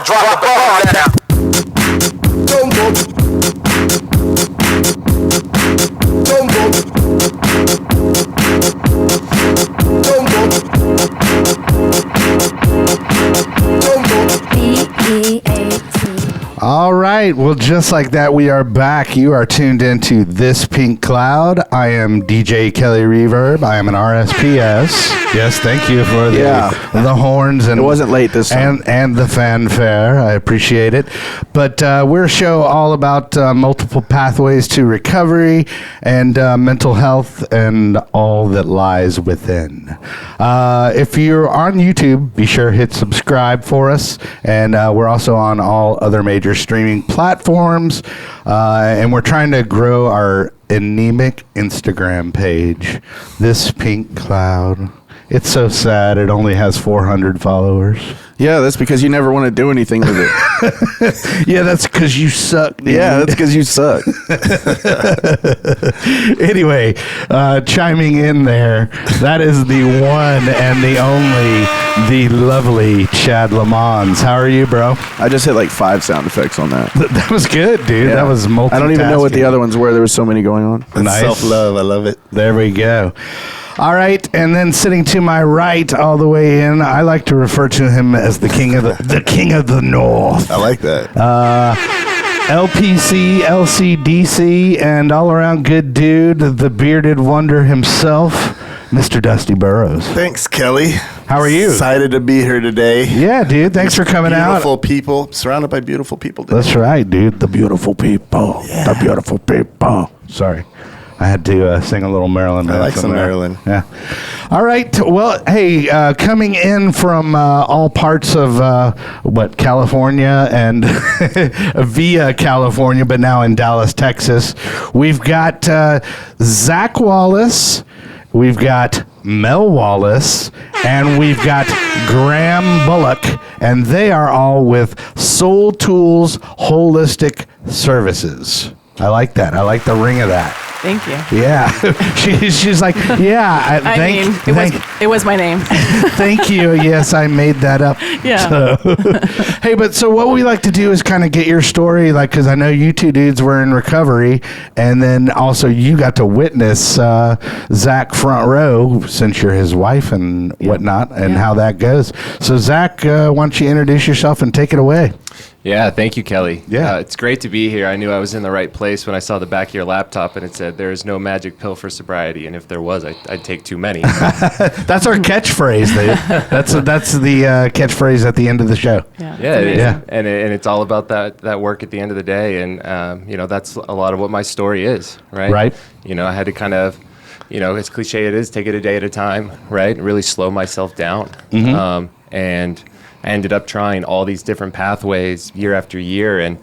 Drop the ball now. All right. Well, just like that, we are back. You are tuned into This Pink Cloud. I am DJ Kelly Reverb. I am an RSPS. Yes, thank you for the horns. And it wasn't late this time. And the fanfare. I appreciate it. But we're a show all about multiple pathways to recovery and mental health and all that lies within. If you're on YouTube, be sure to hit subscribe for us. And we're also on all other major streaming platforms. And we're trying to grow our anemic Instagram page, This Pink Cloud. It's so sad. It only has 400 followers. Yeah, that's because you never want to do anything with it. Yeah, that's because you suck, dude. Yeah, that's because you suck. Anyway, chiming in there, that is the one and the only, the lovely Chad Lamons. How are you, bro? I just hit like 5 sound effects on that. That was good, dude. Yeah. That was multitasking. I don't even know what the other ones were. There were so many going on. Nice. Self-love. I love it. There we go. All right, and then sitting to my right, all the way in, I like to refer to him as the king of the king of the North. I like that. LPC, LCDC, and all around good dude, the bearded wonder himself, Mr. Dusty Burrows. Thanks, Kelly. How are you? Excited to be here today. Yeah, dude. Thanks for coming out. Beautiful people. Surrounded by beautiful people today. That's right, dude. The beautiful people. Yeah. The beautiful people. Sorry. I had to sing a little Marilyn. I like some Marilyn. Yeah. All right. Well, hey, coming in from all parts of California and via California, but now in Dallas, Texas, we've got Zach Wallace, we've got Mel Wallace, and we've got Graham Bullock, and they are all with Soul Tools Holistic Services. I like that. I like the ring of that. Thank you. Yeah. she's like, yeah. It was my name. Thank you. Yes, I made that up. Yeah. So. Hey, but so what we like to do is kind of get your story, like, because I know you two dudes were in recovery, and then also you got to witness Zach front row since you're his wife and whatnot, and how that goes. So Zach, why don't you introduce yourself and take it away? Yeah, thank you, Kelly. Yeah. It's great to be here. I knew I was in the right place when I saw the back of your laptop and it said, there is no magic pill for sobriety. And if there was, I'd take too many. That's our catchphrase, dude. That's the catchphrase at the end of the show. Yeah, it is. Yeah. And it's all about that work at the end of the day. And, that's a lot of what my story is, right? Right. I had to kind of, as cliche it is, take it a day at a time, right? Really slow myself down. Mm-hmm. And I ended up trying all these different pathways year after year, and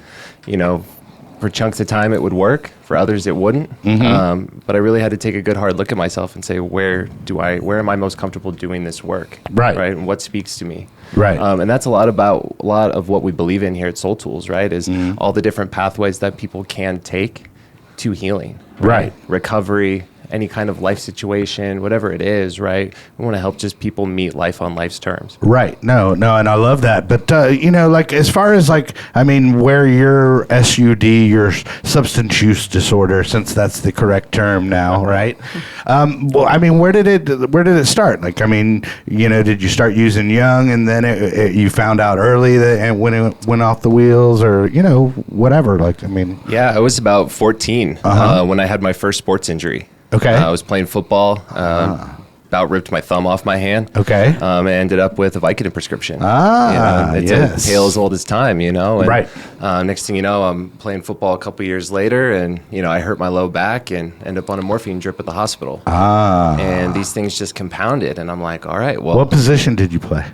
for chunks of time it would work, for others it wouldn't. Mm-hmm. But I really had to take a good hard look at myself and say, where am I most comfortable doing this work? Right. And what speaks to me? Right. And that's a lot of what we believe in here at Soul Tools, right? Is all the different pathways that people can take to healing, Right. Recovery, any kind of life situation, whatever it is, right? We want to help just people meet life on life's terms. Right. No, and I love that. But, like, as far as, like, I mean, where your SUD, your substance use disorder, since that's the correct term now, right? Well, I mean, where did it start? Like, I mean, did you start using young and then you found out early and when it went off the wheels or, whatever? Like, I mean. Yeah, I was about 14 when I had my first sports injury. Okay. I was playing football, about ripped my thumb off my hand. Okay. I ended up with a Vicodin prescription. It's yes. a tale as old as time, And, right. Next thing you know, I'm playing football a couple years later, and, I hurt my low back and end up on a morphine drip at the hospital. And these things just compounded, and I'm like, all right, well. What position did you play?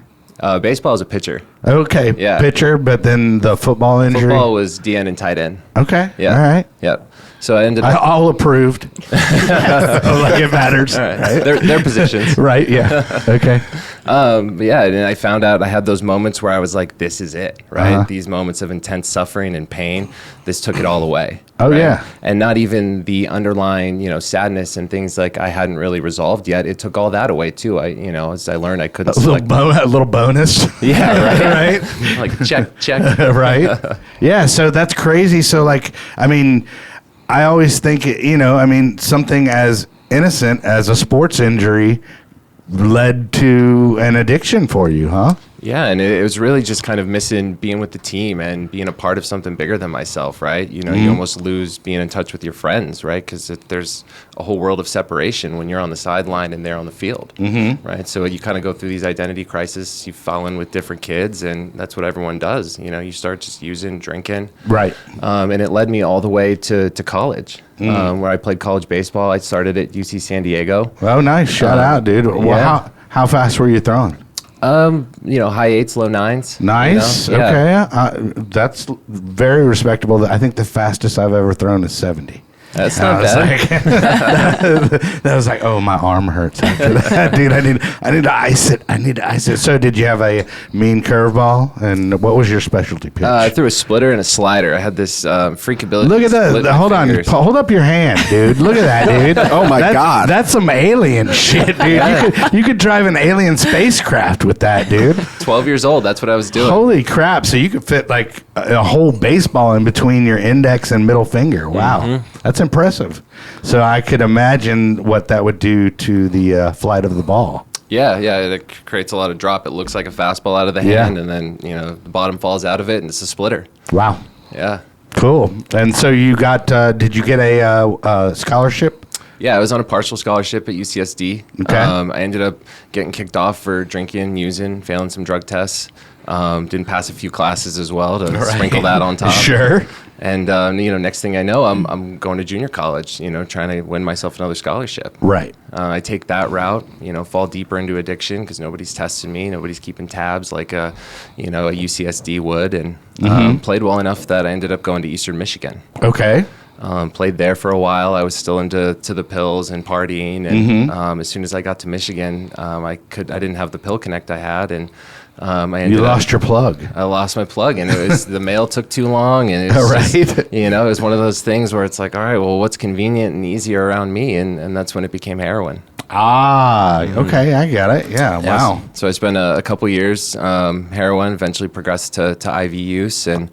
Baseball as a pitcher. Okay. Yeah. Pitcher, but then the football injury? Football was DN and tight end. Okay. Yeah. All right. Yep. So I ended up. All approved. Like it matters. All right. Their positions. Right. Yeah. Okay. Yeah, and I found out I had those moments where I was like, this is it, right? Uh-huh. These moments of intense suffering and pain, this took it all away. Oh, right? yeah. And not even the underlying, sadness and things like I hadn't really resolved yet. It took all that away too. As I learned, I couldn't A little bonus. Yeah, right. Like check. Right. Yeah. So that's crazy. So like, I mean, I always think, something as innocent as a sports injury led to an addiction for you, huh? Yeah, and it was really just kind of missing being with the team and being a part of something bigger than myself, right? You almost lose being in touch with your friends, right? Because there's a whole world of separation when you're on the sideline and they're on the field, right? So you kind of go through these identity crises. You fall in with different kids, and that's what everyone does. You start just using, drinking. Right. And it led me all the way to college, where I played college baseball. I started at UC San Diego. Oh, nice. Shout out, dude. Well, yeah. how fast were you throwing? High 8s, low 9s. Nice. Yeah. Okay. That's very respectable. I think the fastest I've ever thrown is 70. That's not bad. That was like, oh, my arm hurts after that, dude. I need to ice it. So, did you have a mean curveball? And what was your specialty pitch? I threw a splitter and a slider. I had this freak ability. Look at to split that! my Hold on, fingers. hold up your hand, dude. Look at that, dude. Oh my God. That's some alien shit, dude. You could drive an alien spacecraft with that, dude. 12 years old. That's what I was doing. Holy crap! So you could fit like a whole baseball in between your index and middle finger. Wow, that's impressive. So I could imagine what that would do to the flight of the ball. Yeah. It creates a lot of drop. It looks like a fastball out of the hand, and then the bottom falls out of it, and it's a splitter. Wow. Yeah. Cool. And so you got? Did you get a scholarship? Yeah, I was on a partial scholarship at UCSD. Okay. I ended up getting kicked off for drinking, using, failing some drug tests. Didn't pass a few classes as well to sprinkle that on top. Sure. And next thing I know, I'm going to junior college. Trying to win myself another scholarship. Right. I take that route. Fall deeper into addiction because nobody's testing me, nobody's keeping tabs like a UCSD would, and played well enough that I ended up going to Eastern Michigan. Okay. Played there for a while. I was still into the pills and partying, and as soon as I got to Michigan, I didn't have the pill connect I had, and You lost your plug. I lost my plug, and it was the mail took too long, and it was just, it was one of those things where it's like, all right, well, what's convenient and easier around me, and that's when it became heroin. Okay, I got it. Yeah, wow. So I spent a couple years heroin, eventually progressed to IV use, and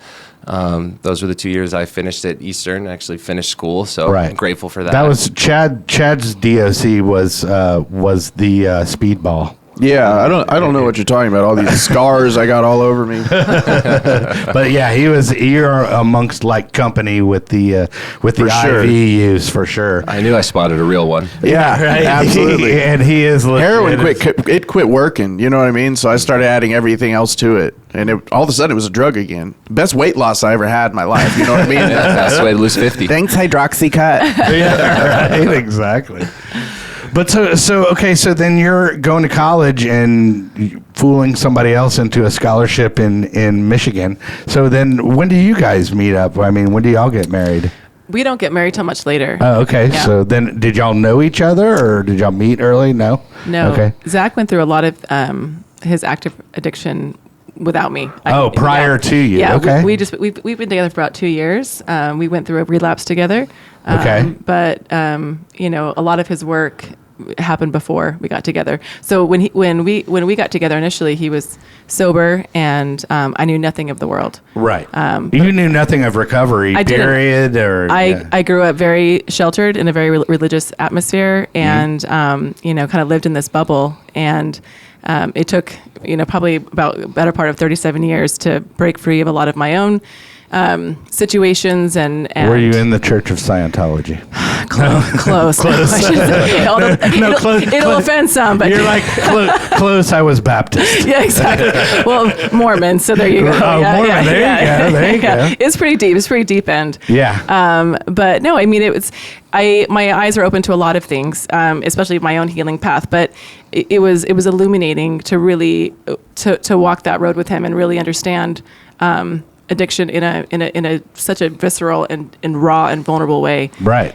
those were the 2 years I finished at Eastern, actually finished school, so I'm grateful for that. That was Chad's DOC was the speedball. Yeah, I don't know what you're talking about. All these scars I got all over me. But yeah, you're amongst like company with the sure. IV use for sure. I knew I spotted a real one. Yeah, right. Absolutely. And he is legit. Heroin quit working. You know what I mean? So I started adding everything else to it, and all of a sudden it was a drug again. Best weight loss I ever had in my life. You know what I mean? Best way to lose 50. Thanks, Hydroxycut. Yeah, right. Exactly. But so then you're going to college and fooling somebody else into a scholarship in Michigan. So then when do you guys meet up? I mean, when do y'all get married? We don't get married till much later. Oh, okay. Yeah. So then did y'all know each other or did y'all meet early? No? No. Okay. Zach went through a lot of his active addiction without me. Prior to you. Yeah. Okay. We've been together for about 2 years. We went through a relapse together. Okay. But a lot of his work happened before we got together. So when we got together initially, he was sober, and I knew nothing of the world. Right. You knew nothing of recovery. I period. Or I grew up very sheltered in a very religious atmosphere, and kind of lived in this bubble. And it took probably about better part of 37 years to break free of a lot of my own situations and were you in the Church of Scientology? Close. It'll offend some, but you're like close. I was Baptist. Yeah, exactly. Well, Mormon. So there you go. Oh, yeah, Mormon. Yeah, there you go. It's pretty deep. It's pretty deep end. Yeah. But no, I mean, my eyes are open to a lot of things, especially my own healing path. But it was illuminating to really to walk that road with him and really understand addiction in a such a visceral and raw and vulnerable way. Right.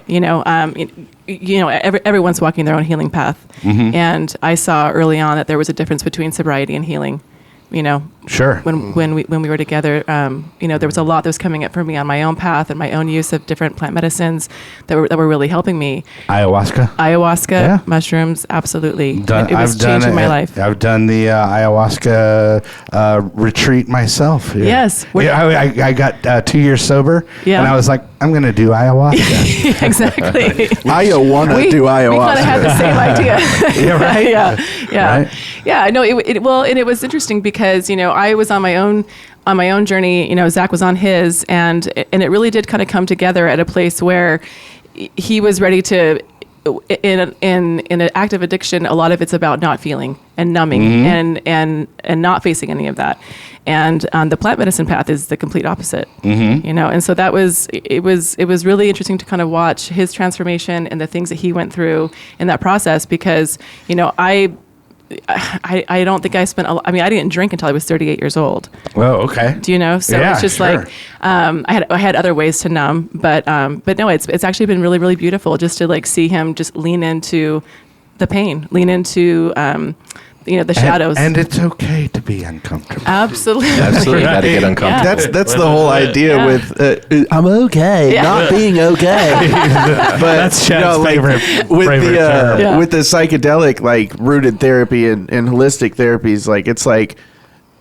everyone's walking their own healing path. And I saw early on that there was a difference between sobriety and healing. Sure. When we were together, there was a lot that was coming up for me on my own path and my own use of different plant medicines that were really helping me. Ayahuasca, yeah. Mushrooms, absolutely. It was changing my life. I've done the ayahuasca retreat myself. Yeah. Yes. I got 2 years sober, Yeah. and I was like, I'm going to do ayahuasca. Exactly. I want to do ayahuasca. We kind of had the same idea. Yeah, right? Yeah. Right? Yeah, I know. And it was interesting because, I was on my own journey, Zach was on his, and it really did kind of come together at a place where he was ready to, in an active addiction, a lot of it's about not feeling and numbing and not facing any of that. And the plant medicine path is the complete opposite, and so it was really interesting to kind of watch his transformation and the things that he went through in that process, because, I don't think I spent I didn't drink until I was 38 years old. Well, okay. Do you know? So Yeah, it's just sure. like, I had other ways to numb, but no, it's actually been really, really beautiful just to see him just lean into the pain, lean into, the shadows. And it's okay to be uncomfortable. Absolutely. Absolutely, got to get uncomfortable. That's the whole idea Yeah. with I'm okay, Yeah. not being okay. But That's Chad's favorite term. Yeah. with the psychedelic rooted therapy and holistic therapies, it's like,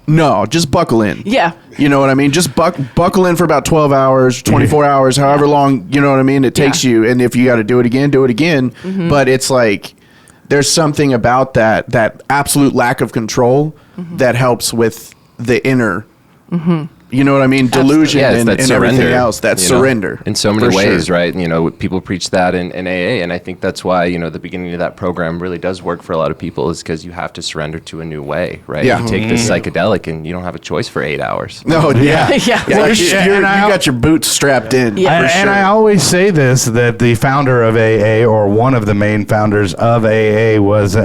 no, just buckle in. Yeah. You know what I mean? Just buckle in for about 12 hours, 24 hours, however long, you know what I mean, it takes you. And if you got to do it again, do it again. But it's like, there's something about that absolute lack of control that helps with the inner, you know what I mean, delusion Yeah, it's and that everything surrender, else. That surrender. In so many for ways, sure. right? People preach that in AA, and I think that's why, the beginning of that program really does work for a lot of people, is because you have to surrender to a new way, right? Yeah. You take this psychedelic and you don't have a choice for 8 hours. No, yeah. Yeah. Well, you and I- got your boots strapped in. Yeah. for And, sure. and I always say this, that the founder of AA, or one of the main founders of AA, was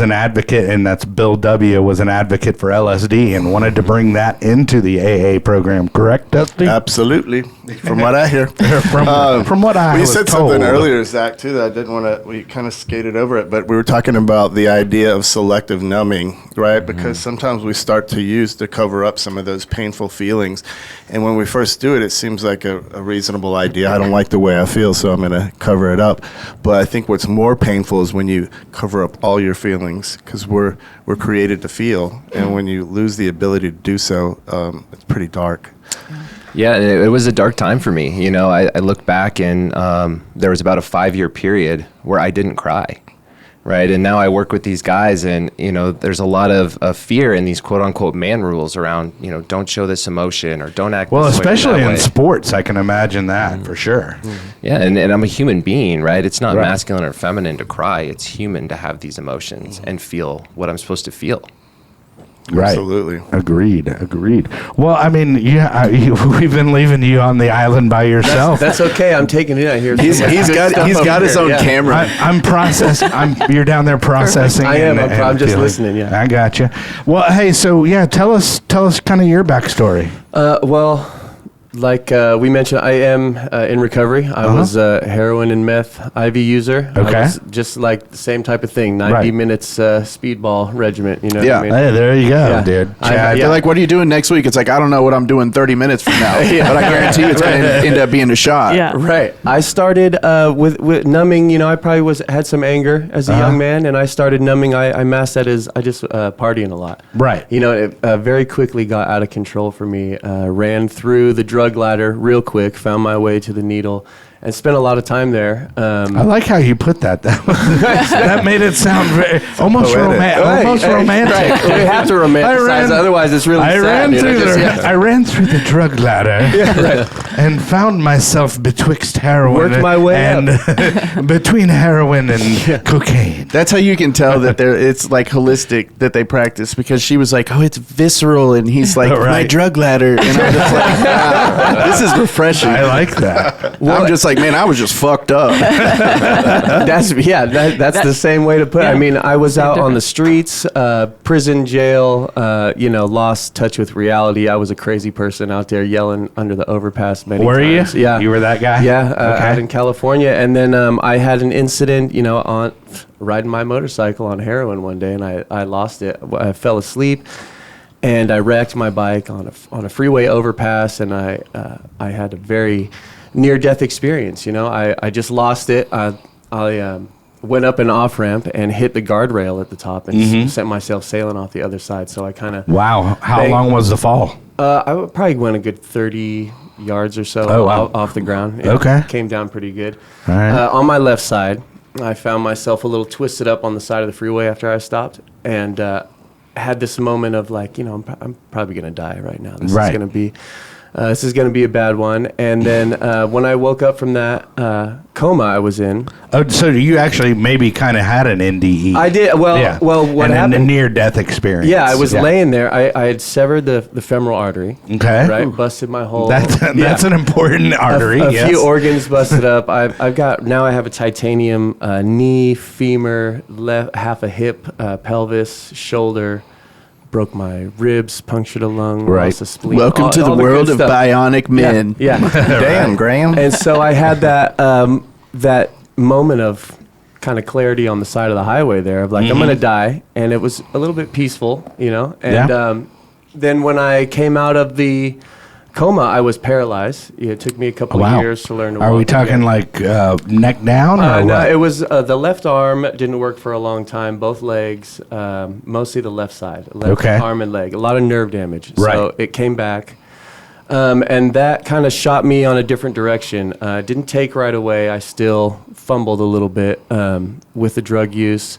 an advocate, and that's Bill W., was an advocate for LSD and wanted to bring that into the AA program, correct, Dusty? Absolutely. From what I hear. From what I We was said told. something earlier, Zach, too, that I didn't want to, we kind of skated over it, but we were talking about the idea of selective numbing, right? Because sometimes we start to use to cover up some of those painful feelings. And when we first do it, it seems like a reasonable idea. I don't like the way I feel, so I'm going to cover it up. But I think what's more painful is when you cover up all your feelings, because we're created to feel. And when you lose the ability to do so, it's pretty dark. Yeah, it was a dark time for me. I look back, and there was about a 5-year period where I didn't cry, right? And now I work with these guys, and, there's a lot of fear in these quote-unquote man rules around, don't show this emotion or don't act Well, this way or especially that in way. sports, I can imagine that for sure. Yeah, and I'm a human being, right? It's not Right. masculine or feminine to cry. It's human to have these emotions and feel what I'm supposed to feel. Right. Absolutely. Agreed. Well, I mean, we've been leaving you on the island by yourself. That's okay. I'm taking it out here. He's got his own camera. I'm processing. You're down there processing. I am. and I'm just feeling. listening, yeah. I got you. Well, hey, so yeah, tell us kind of your backstory. Well, like we mentioned, I am in recovery. I was a heroin and meth IV user. Okay. I was just like the same type of thing, 90 Right. minutes speedball regiment. You know Yeah. what I mean? Hey, there you go, Yeah. dude. I- Chad. They're like, what are you doing next week? It's like, I don't know what I'm doing 30 minutes from now. But I guarantee you it's going to end up being a shot. Yeah. Right. I started with numbing. I probably had some anger as a young man, and I started numbing. I masked that as I just partying a lot. Right. It very quickly got out of control for me. Ran through the drug ladder real quick, found my way to the needle, and spent a lot of time there. I like how you put that. That made it sound almost romantic. Almost romantic. Right. We have to romanticize, otherwise it's really sad. I ran through the drug ladder and found myself betwixt heroin Worked my way and between heroin and cocaine. That's how you can tell that it's like holistic that they practice, because she was like, oh, it's visceral. And he's like, my Right. drug ladder. And I'm just like, this is refreshing. I like that. I'm just like, like, man, I was just fucked up. That's the same way to put it. I mean, I was out on the streets, prison, jail, lost touch with reality. I was a crazy person out there yelling under the overpass many times. You? Yeah. You were that guy? Yeah, out in California. And then I had an incident, on riding my motorcycle on heroin one day, and I lost it. I fell asleep, and I wrecked my bike on a freeway overpass, and I had a very near-death experience. I just lost it. I went up an off-ramp and hit the guardrail at the top and sent myself sailing off the other side. So I kind of... Wow. How long was the fall? Probably went a good 30 yards or so off the ground. Okay. Came down pretty good. All right. On my left side, I found myself a little twisted up on the side of the freeway after I stopped, and had this moment of like, I'm probably going to die right now. This is going to be a bad one. And then when I woke up from that coma I was in. Oh, so you actually maybe kind of had an NDE. I did. Well, what happened? A near-death experience. Yeah, I was laying there. I had severed the femoral artery. Okay. Right, busted my whole. That's an important artery. A few organs busted up. I have a titanium knee, femur, half a hip, pelvis, shoulder. Broke my ribs, punctured a lung, lost a spleen. Welcome to the world of bionic men. Yeah. Damn, Graham. And so I had that moment of kind of clarity on the side of the highway there of like, I'm going to die. And it was a little bit peaceful, And then when I came out of the coma, I was paralyzed. It took me a couple of years to learn to walk. Are we talking like neck down? Or no, what? it was the left arm didn't work for a long time. Both legs, mostly the left side, left arm and leg. A lot of nerve damage. Right. So it came back. And that kind of shot me on a different direction. Didn't take right away. I still fumbled a little bit with the drug use.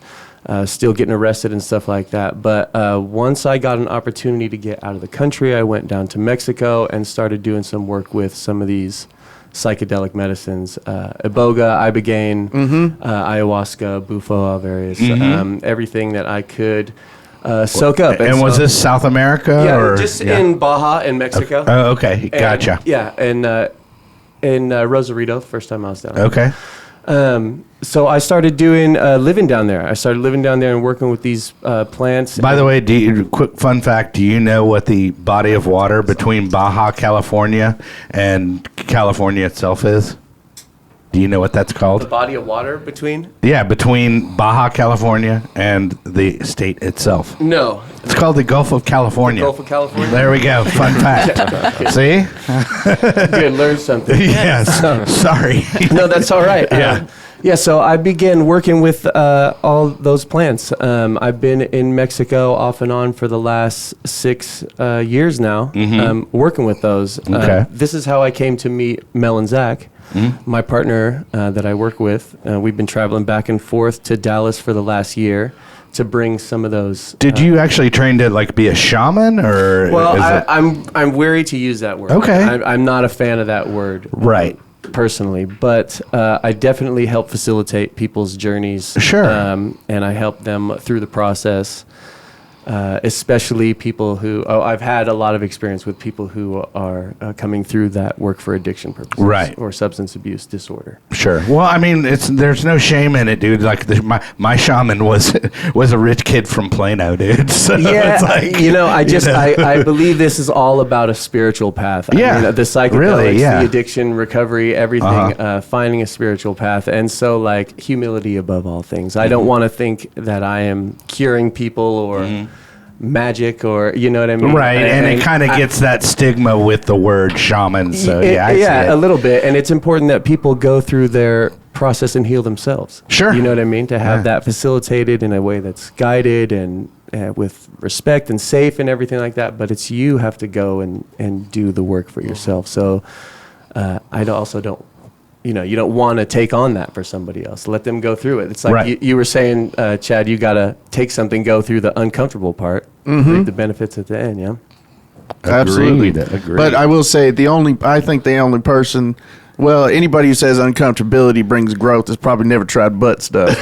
Still getting arrested and stuff like that. But once I got an opportunity to get out of the country, I went down to Mexico and started doing some work with some of these psychedelic medicines. Iboga, Ibogaine, ayahuasca, bufo, various, everything that I could soak up. And was this South America? Yeah, in Baja in Mexico. Oh, okay. Gotcha. And in Rosarito, first time I was down there. Okay. So I started living down there. I started living down there and working with these plants. By the way, quick fun fact, do you know what the body of water between Baja, California and California itself is? Do you know what that's called? The body of water between? Yeah, between Baja, California and the state itself. No. It's called the Gulf of California. The Gulf of California? There we go. Fun fact. See? Good, learn something. Yes. Sorry. No, that's all right. Yeah. So I began working with all those plants. I've been in Mexico off and on for the last 6 years now, working with those. Okay. This is how I came to meet Mel and Zach, my partner that I work with. We've been traveling back and forth to Dallas for the last year to bring some of those. Did you actually train to like be a shaman, or? Well, I'm wary to use that word. Okay. I'm not a fan of that word. Right. Personally, but I definitely help facilitate people's journeys. Sure. And I help them through the process, especially people who, I've had a lot of experience with people who are coming through that work for addiction purposes. Right. Or substance abuse disorder. Sure. Well, I mean, there's no shame in it, dude. Like my shaman was a rich kid from Plano, dude. So Yeah, it's like, I believe this is all about a spiritual path. I Yeah, mean, the psychedelics, really, yeah. the addiction, recovery, everything, finding a spiritual path. And so, like, humility above all things. I don't want to think that I am curing people or magic or, you know what I mean? Right, and it kind of gets that stigma with the word shaman. So I see it. A little bit. And it's important that people go through their process and heal themselves. Sure. You know what I mean? To have that facilitated in a way that's guided and with respect and safe and everything like that. But it's you have to go and do the work for yourself. So I also don't, you don't want to take on that for somebody else. Let them go through it. It's like you were saying, Chad, you got to take something, go through the uncomfortable part, reap the benefits at the end, yeah? Absolutely. Agreed. But I will say I think the only person Well, anybody who says uncomfortability brings growth has probably never tried butt stuff.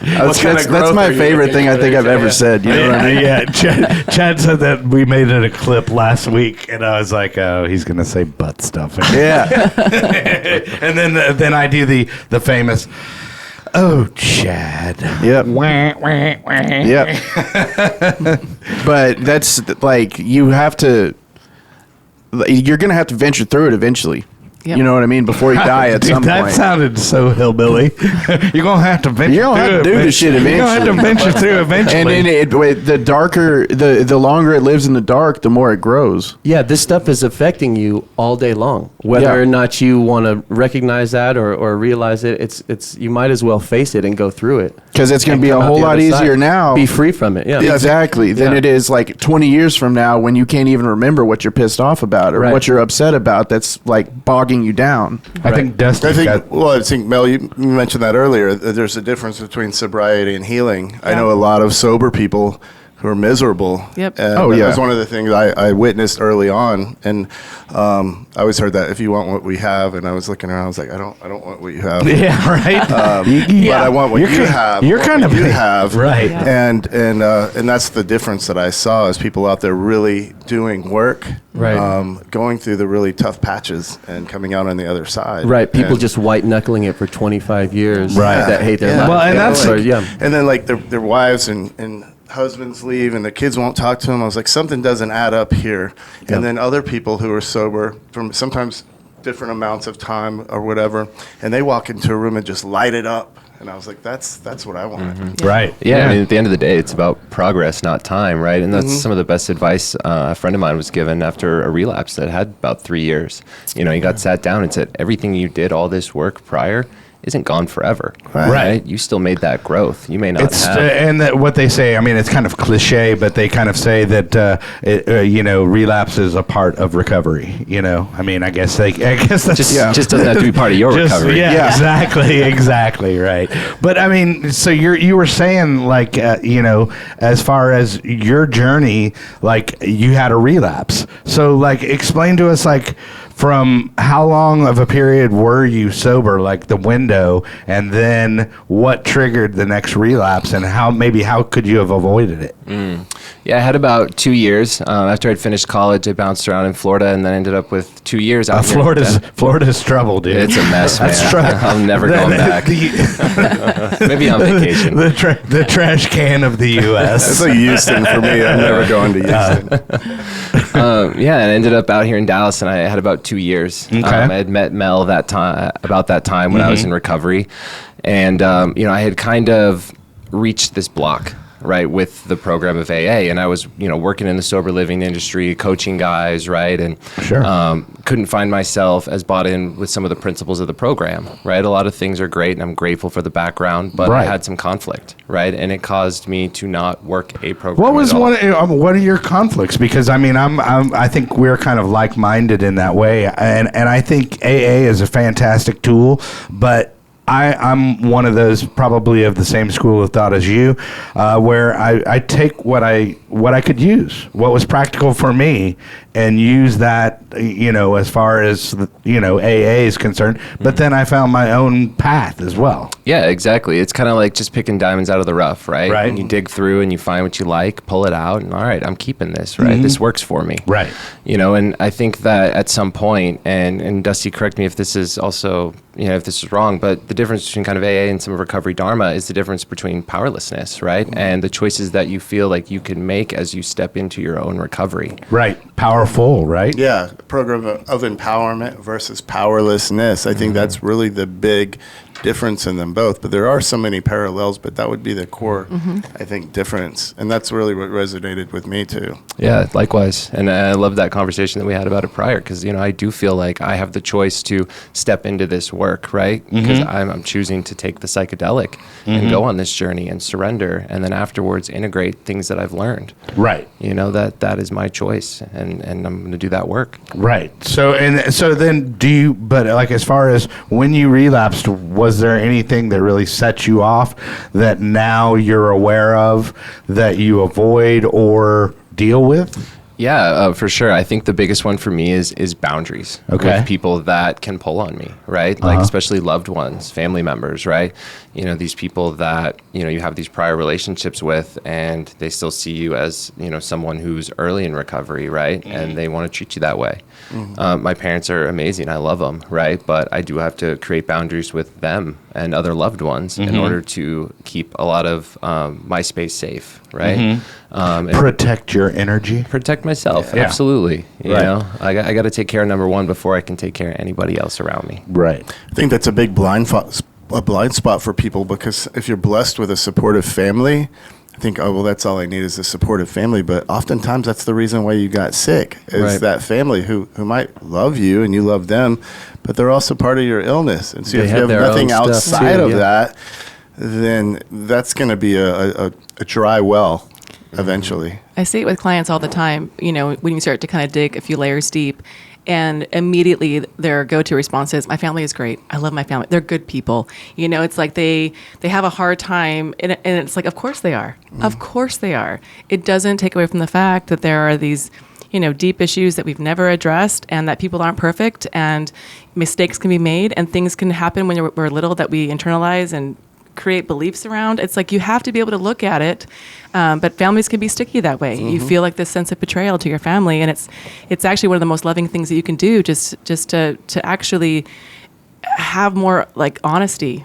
That's my favorite thing I think I've ever said. You know what I mean? Yeah, Chad said that we made it a clip last week, and I was like, oh, he's going to say butt stuff. Yeah. And then I do the famous, oh, Chad. Yep. Wah, wah, wah. Yep. But that's like, you're going to have to venture through it eventually. Yep. You know what I mean? Before you die at Dude, some that point. sounded so hillbilly. You're going to have to venture You're gonna have to do this shit eventually. You're going to have to venture through eventually. And then the darker, the longer it lives in the dark, the more it grows. Yeah, this stuff is affecting you all day long. Whether Yeah. or not you want to recognize that or realize it, it's you might as well face it and go through it. Because it's going And to be a come out whole the lot other easier side. now. Be free from it. Yeah. Exactly. Than Yeah. it is like 20 years from now when you can't even remember what you're pissed off about or Right. what you're upset about that's like bogging you down. I think Dusty I think, Mel, you mentioned that earlier. There's a difference between sobriety and healing. I know a lot of sober people who are miserable. Yep. And Oh, that yeah. was one of the things I witnessed early on. And I always heard that if you want what we have, and I was looking around, I was like, I don't want what you have. Yeah, right. But I want what you have. You're what kind of you have, right. Yeah. And that's the difference that I saw is people out there really doing work, Right. going through the really tough patches and coming out on the other side. Right. People And- just white knuckling it for 25 years. Right. That hate their Yeah. life. Well, and that's Or, like- yeah. And then like their wives and husbands leave and the kids won't talk to them. I was like, something doesn't add up here. And then other people who are sober from sometimes different amounts of time or whatever, and they walk into a room and just light it up. And I was like, that's what I want. Right. Yeah, I mean, at the end of the day, it's about progress, not time, right? And that's some of the best advice a friend of mine was given after a relapse that had about 3 years. You know, he got sat down and said, everything you did, all this work prior, isn't gone forever. Right. You still made that growth. You may not It's have. and that what they say. I mean, it's kind of cliche, but they kind of say that relapse is a part of recovery. You know, I mean, I guess that's just doesn't have to be part of your recovery. Yeah, exactly, right. But I mean, so you were saying like as far as your journey, like you had a relapse. So like, explain to us like. From how long of a period were you sober, like the window, and then what triggered the next relapse, and how could you have avoided it? Yeah, I had about 2 years. After I'd finished college, I bounced around in Florida and then ended up with 2 years out here. Florida's trouble, dude. It's a mess, man. That's trouble. I'm never going back. Maybe on vacation. The trash can of the U.S. It's like Houston for me. I'm never going to Houston. Yeah, and I ended up out here in Dallas, and I had about 2 years. Okay. I had met Mel about that time when I was in recovery, and I had kind of reached this block, right, with the program of AA, and I was working in the sober living industry, coaching guys, right, and Sure. couldn't find myself as bought in with some of the principles of the program, right. A lot of things are great, and I'm grateful for the background, but Right. I had some conflict, right, and it caused me to not work a program. What was at all. what are your conflicts? Because I mean, I think we're kind of like-minded in that way, and I think AA is a fantastic tool, but I'm one of those probably of the same school of thought as you, where I take what I could use, what was practical for me, and use that, as far as, AA is concerned. But then I found my own path as well. Yeah, exactly. It's kind of like just picking diamonds out of the rough, right? Right. And you dig through and you find what you like, pull it out, and all right, I'm keeping this, right? This works for me. Right. And I think that at some point, and Dusty, correct me if this is also, if this is wrong, but the difference between kind of AA and some of recovery dharma is the difference between powerlessness, right? And the choices that you feel like you can make as you step into your own recovery. Right. Powerful, right? Yeah, program of empowerment versus powerlessness. I think that's really the big difference in them both. But there are so many parallels, but that would be the core, I think, difference. And that's really what resonated with me, too. Yeah, likewise. And I love that conversation that we had about it prior because, I do feel like I have the choice to step into this work, right? Because I'm choosing to take the psychedelic and go on this journey and surrender and then afterwards integrate things that I've learned. Right. That is my choice and I'm going to do that work. Right. So then but like as far as when you relapsed, was there anything that really set you off that now you're aware of that you avoid or deal with? Yeah, for sure. I think the biggest one for me is boundaries Okay. with people that can pull on me, right? Like especially loved ones, family members, right? You know, these people that, you know, you have these prior relationships with and they still see you as, you know, someone who's early in recovery, right? And they want to treat you that way. My parents are amazing. I love them, right? But I do have to create boundaries with them and other loved ones in order to keep a lot of my space safe, right? And Protect your energy. protect myself. Yeah. Absolutely. You Right. know, I got to take care of number one before I can take care of anybody else around me. Right. I think that's a big blind spot for people, because if you're blessed with a supportive family, I think, oh, well, that's all I need is a supportive family. But oftentimes that's the reason why you got sick, is Right. that family who might love you and you love them, but they're also part of your illness. And so They if you have have their nothing own stuff outside too, of yeah. that, then that's going to be a dry well eventually. I see it with clients all the time, you know, when you start to kind of dig a few layers deep, and immediately their go-to response is, my family is great. I love my family. They're good people. You know, it's like they have a hard time, and it's like, of course they are. Of course they are. It doesn't take away from the fact that there are these, you know, deep issues that we've never addressed, and that people aren't perfect, and mistakes can be made, and things can happen when we're little that we internalize and create beliefs around. It's like you have to be able to look at it, but families can be sticky that way. You feel like this sense of betrayal to your family, and it's actually one of the most loving things that you can do, just to actually have more like honesty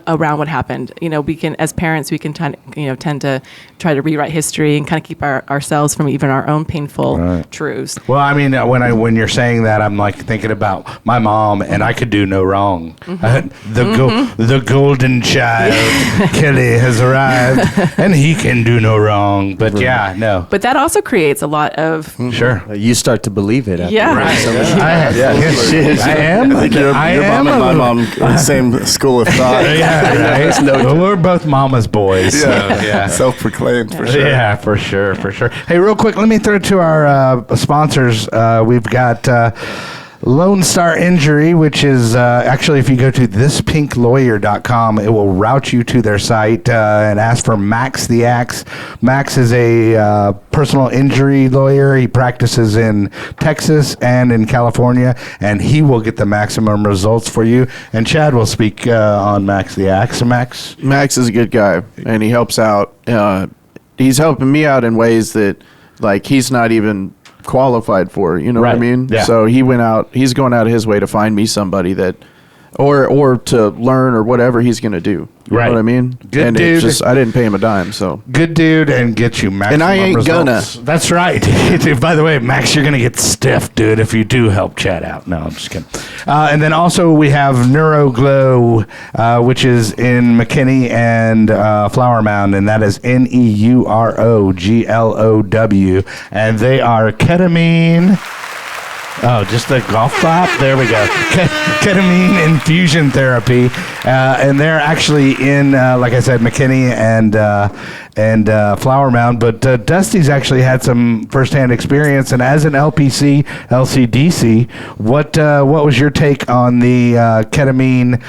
around what happened. You know, we can, as parents, we can tend to try to rewrite history and kind of keep ourselves from even our own painful truths. Well, I mean, when you're saying that, I'm like thinking about my mom, and I could do no wrong. The golden child, Kelly, has arrived, and he can do no wrong. But yeah, no. But that also creates a lot of Sure. You start to believe it. After Yeah. that. So I am. I think your I mom am and a my little- mom are the same school of thought. Yeah, right. Well, we're both mama's boys. So, yeah. Self-proclaimed for sure. Yeah, for sure, for sure. Hey, real quick, let me throw it to our sponsors. We've got Lone Star Injury, which is actually, if you go to thispinklawyer.com, it will route you to their site and ask for Max the Axe. Max is a personal injury lawyer. He practices in Texas and in California, and he will get the maximum results for you. And Chad will speak on Max the Axe. Max? Max is a good guy, and he helps out. He's helping me out in ways that, like, he's not even qualified for. You know what I Right. mean? Yeah. So he's going out of his way to find me somebody that, or to learn or whatever he's going to do. You Right. know what I mean? Good and dude. It's just, I didn't pay him a dime, so. Good dude, and get you maximum And I ain't results. That's right. By the way, Max, you're going to get stiff, dude, if you do help Chad out. No, I'm just kidding. And then also we have NeuroGlow, which is in McKinney and Flower Mound, and that is NeuroGlow. And they are ketamine. Oh, just the golf clap? There we go. Ketamine infusion therapy. And they're actually in, like I said, McKinney and Flower Mound. But Dusty's actually had some firsthand experience. And as an LPC, LCDC, what was your take on the ketamine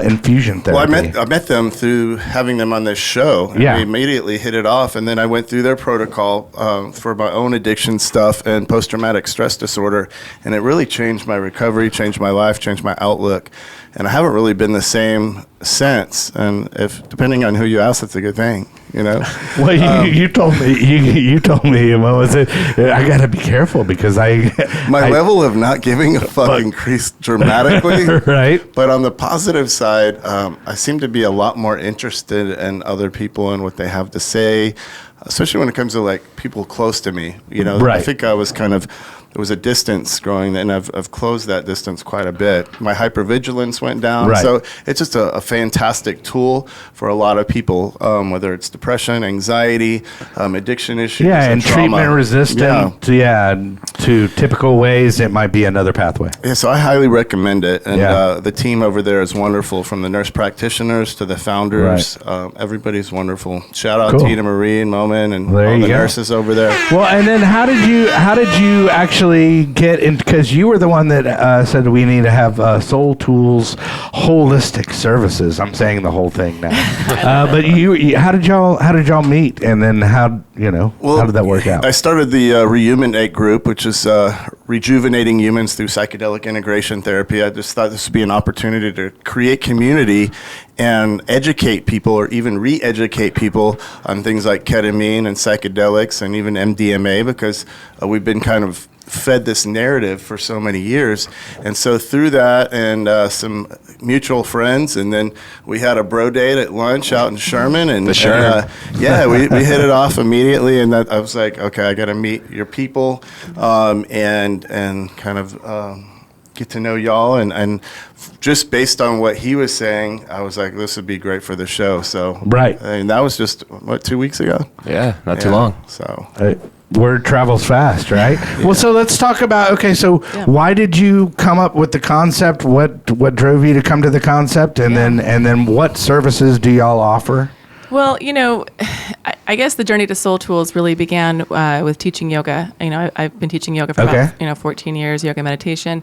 infusion therapy? Well, I met them through having them on this show. And Yeah. we immediately hit it off, and then I went through their protocol for my own addiction stuff and post-traumatic stress disorder, and it really changed my recovery, changed my life, changed my outlook, and I haven't really been the same since. And if depending on who you ask, that's a good thing, you know. Well, you told me you told me, what was it? I got to be careful because My I- level of not giving a fuck increased dramatically. Right. But on the positive side, I seem to be a lot more interested in other people and what they have to say, especially when it comes to like people close to me. You know, Right. I think I was there was a distance growing, and I've closed that distance quite a bit. My hypervigilance went down. Right. So it's just a fantastic tool for a lot of people, whether it's depression, anxiety, addiction issues. Yeah, and trauma. treatment resistant. To typical ways, it might be another pathway. Yeah, so I highly recommend it. And Yeah. the team over there is wonderful, from the nurse practitioners to the founders. Everybody's wonderful. Shout out Cool. Tina Marie and Momin and There all you the go. nurses over there. Well, and then how did you actually actually get in, because you were the one that said we need to have Soul Tools holistic services. I'm saying the whole thing now. But how did y'all meet, and then how did that work out? I started the Rehumanate group, which is rejuvenating humans through psychedelic integration therapy. I just thought this would be an opportunity to create community and educate people, or even re-educate people on things like ketamine and psychedelics and even MDMA, because we've been kind of fed this narrative for so many years. And so through that and some mutual friends, and then we had a bro date at lunch out in Sherman, and we hit it off immediately, and that I was like, okay, I got to meet your people and kind of get to know y'all, and just based on what he was saying, I was like, this would be great for the show. So right, and that was just 2 weeks ago. Yeah, not too long. So word travels fast, right? Well, so let's talk about, why did you come up with the concept? What drove you to come to the concept, and then what services do y'all offer? Well, I guess the journey to Soul Tools really began with teaching yoga. I've been teaching yoga for about 14 years, yoga meditation,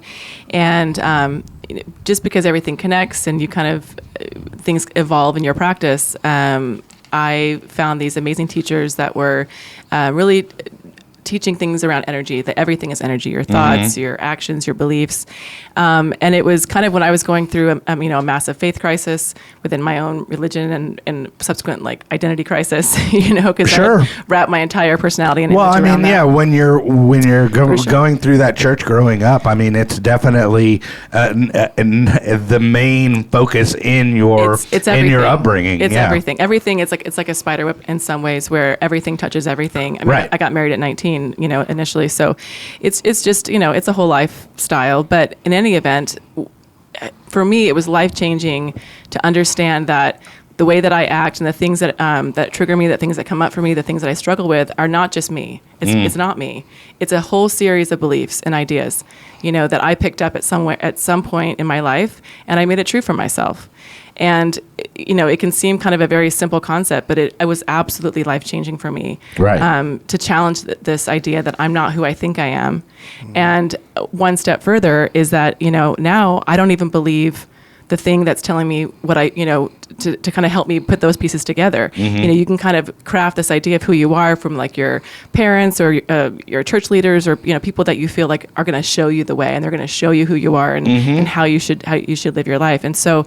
and just because everything connects and you kind of things evolve in your practice, I found these amazing teachers that were really teaching things around energy, that everything is energy, your thoughts, your actions, your beliefs. And it was kind of when I was going through a massive faith crisis within my own religion and subsequent identity crisis, because I wrapped my entire personality in image around that. when you're going through that church growing up, it's definitely the main focus in your in your upbringing. It's everything. Everything. It's like a spider web in some ways, where everything touches everything. I got married at 19. Initially. So it's just, it's a whole lifestyle. But in any event, for me, it was life-changing to understand that the way that I act and the things that that trigger me, the things that come up for me, the things that I struggle with are not just me. It's not me. It's a whole series of beliefs and ideas, that I picked up at some point in my life, and I made it true for myself. And, it can seem kind of a very simple concept, but it was absolutely life-changing for me. Right. To challenge this idea that I'm not who I think I am. And one step further is that, now I don't even believe the thing that's telling me what I, to kind of help me put those pieces together. You can kind of craft this idea of who you are from your parents or your church leaders or, people that you feel like are going to show you the way, and they're going to show you who you are and how you should live your life. And so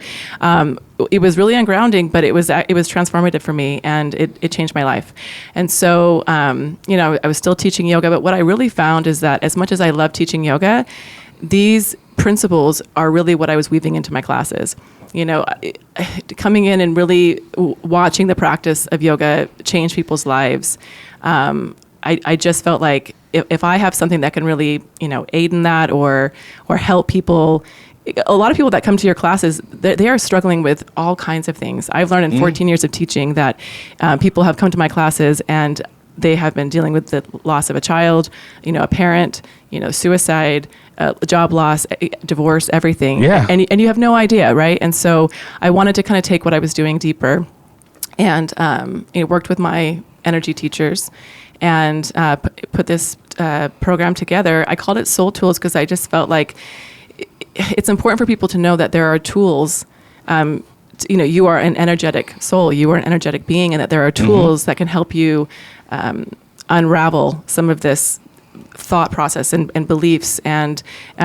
it was really ungrounding, but it was transformative for me, and it changed my life. And so, I was still teaching yoga, but what I really found is that as much as I love teaching yoga, these principles are really what I was weaving into my classes. Coming in and really watching the practice of yoga change people's lives. I just felt like if I have something that can really, aid in that or help people. A lot of people that come to your classes, they are struggling with all kinds of things. I've learned in 14 years of teaching that people have come to my classes and they have been dealing with the loss of a child, a parent, suicide, job loss, divorce, everything. Yeah. And you have no idea, right? And so I wanted to kind of take what I was doing deeper, and worked with my energy teachers, and put this program together. I called it Soul Tools because I just felt like it's important for people to know that there are tools. You are an energetic soul. You are an energetic being, and that there are tools that can help you unravel some of this thought process and beliefs, and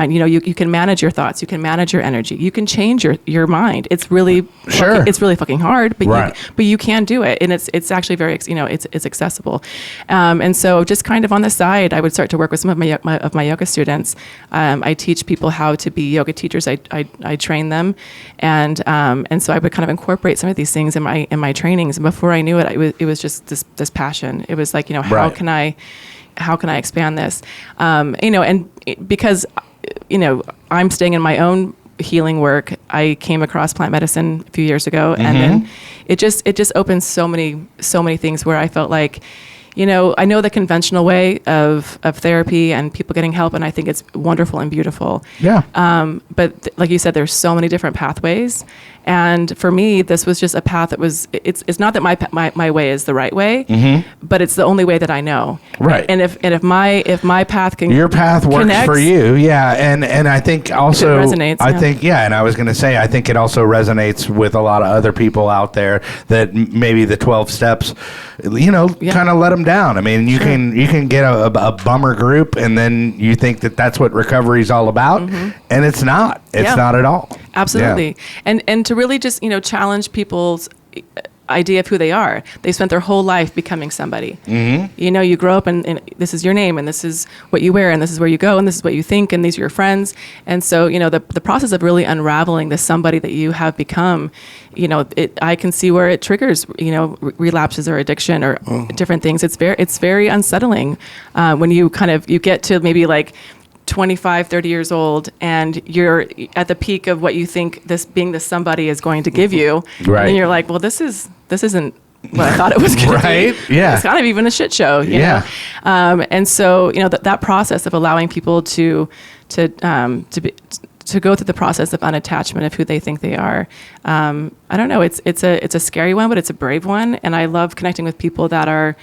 you can manage your thoughts, you can manage your energy, you can change your mind. It's really it's really fucking hard, but you can do it, and it's actually very it's accessible. And so just kind of on the side, I would start to work with some of my yoga students. I teach people how to be yoga teachers. I train them, and so I would kind of incorporate some of these things in my trainings. And before I knew it, it was just this passion. It was like, how can I expand this? And because, I'm staying in my own healing work, I came across plant medicine a few years ago, and then it just opens so many things where I felt like, I know the conventional way of therapy and people getting help, and I think it's wonderful and beautiful. Yeah. But like you said, there's so many different pathways. And for me, this was just a path that was, it's not that my way is the right way, but it's the only way that I know. Right. And if my path can, your path works connects, for you. Yeah. And I think also, it resonates, I think, and I was going to say, I think it also resonates with a lot of other people out there that maybe the 12 steps, kind of let them down. I mean, you can get a bummer group and then you think that that's what recovery is all about. And it's not. It's not at all. Absolutely. Yeah. And to really just, challenge people's idea of who they are. They spent their whole life becoming somebody. You grow up and this is your name and this is what you wear and this is where you go and this is what you think and these are your friends. And so, the process of really unraveling the somebody that you have become, I can see where it triggers, relapses or addiction or different things. It's very unsettling when you get to maybe like 25, 30 years old and you're at the peak of what you think being this somebody is going to give you. Right. And then you're like, well, this isn't what I thought it was going to be. Right. Yeah. It's kind of even a shit show. You know? And so, that process of allowing people to go through the process of unattachment of who they think they are. I don't know. It's a scary one, but it's a brave one. And I love connecting with people that are